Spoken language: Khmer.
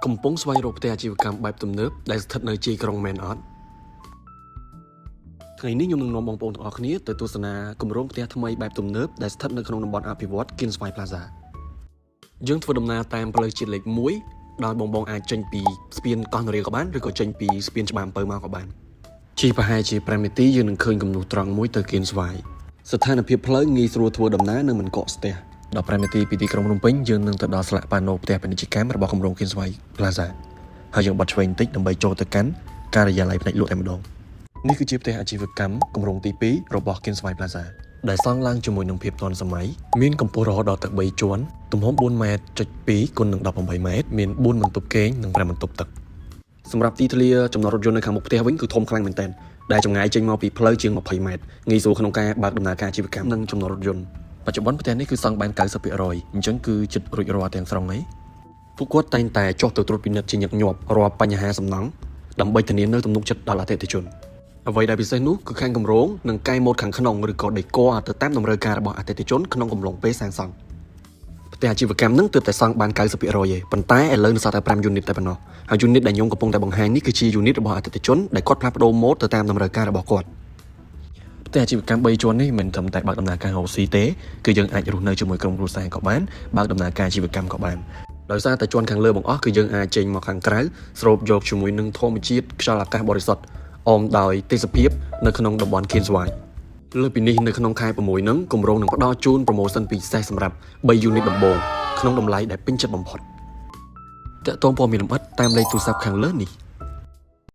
កំពុងស្វែងរកផ្ទះអាជីវកម្មបែបទំនើបដែលស្ថិតនៅជាយក្រុងមែនអត់ថ្ងៃនេះខ្ញុំនឹងនាំបងប្អូនទាំងអស់គ្នាទៅទស្សនាគម្រោងផ្ទះថ្មីបែបទំនើបដែលស្ថិតនៅក្នុងតំបន់អភិវឌ្ឍន៍ Kingsway Plaza យើងធ្វើដំណើរតាមផ្លូវជាតិលេខ1ដោយបងអាចចេញពីស្ពានកោះនរាក៏បានឬក៏ចេញពីស្ពានច្បារអំពៅមកក៏បានជិះប្រហែលជា5នាទីយើងនឹងឃើញគំនូសត្រង់មួយទៅ Kingsway ស្ថានភាពផ្លូវងាយស្រួលធ្វើដំណើរនៅមិនកកស្ទះ15នាទីពីទីក្រុងភ្នំពេញយើងនឹងទៅដល់ស្លាកប៉ាណូផ្ទះពាណិជ្ជកម្មរបស់គម្រោង Kingsway Plaza ហើយយើងបត់ឆ្វេងបន្តិចដើម្បីចូលទៅកាន់ការិយាល័យផ្នែកលក់តែម្ដងនេះគឺជាផ្ទះអាជីវកម្មគម្រោងទី2របស់ Kingsway Plaza ដែលសង់ឡើងជាមួយនឹងភាពទាន់សម័យមានកម្ពស់រហូតដល់ទឹក3ជាន់ទំហំ4.2 ម៉ែត្រគុណនឹង18ម៉ែត្រមាន4បន្ទប់គេងនិង5បន្ទប់ទឹកសម្រាប់ទីធ្លាចំណតរថយន្តនៅខាងមុខផ្ទះវិញគឺធំខ្លាំងមែនទែនដែលចម្ងាយចេញមកពីផ្លូវជាង20ម៉ែត្រងាយស្រួលក្នុងការបើកដំណើរការអាជីវកម្មនិងចំណតរថយន្តបច្ចុប្បន្នផ្ទះនេះគឺសង់បាន 90% អញ្ចឹងគឺជិតរួចរាល់ទាំងស្រុងហើយពួកគាត់តែងតែចុះទៅត្រួតពិនិត្យជាញឹកញាប់រាល់បញ្ហាសំណង់ដើម្បីធានានូវទំនុកចិត្តដល់អតិថិជនអ្វីដែលពិសេសនោះគឺខាងគម្រោងនឹងកែម៉ូដខាងក្នុងឬក៏ decor ទៅតាមតម្រូវការរបស់អតិថិជនក្នុងកំឡុងពេលសាងសង់ផ្ទះអាជីវកម្មនឹងទើបតែសង់បាន 90% ទេប៉ុន្តែឥឡូវនៅសល់តែ5 unit តែប៉ុណ្ណោះហើយ unit ដែលខ្ញុំកំពុងតែបង្ហាញនេះគឺជា unit របស់អតិថិជនដែលគាត់ផ្លាស់ប្ដូរម៉ូដទៅតាមតម្រូវការរបស់គាត់ផ្ទះអាជីវកម្ម3ជាន់នេះមិនត្រឹមតែបើកដំណើរការរកស៊ីទេគឺយើងអាចរស់នៅជាមួយក្រុមគ្រួសារក៏បានបើកដំណើរការអាជីវកម្មក៏បានដោយសារតែជាន់ខាងលើបង្អស់គឺយើងអាចចេញមកខាងក្រៅស្រូបយកជាមួយនឹងធម្មជាតិខ្យល់អាកាសបរិសុទ្ធអមដោយទេសភាពនៅក្នុងតំបន់ Kingsway លើពីនេះនៅក្នុងខែ6ហ្នឹងគម្រោងនឹងផ្ដល់ជូន promotion ពិសេសសម្រាប់3 unit ដំបូងក្នុងតម្លៃដែលពេញចិត្តបំផុតតាក់ទងព័ត៌មានលម្អិតតាមលេខទូរស័ព្ទខាងលើនេះ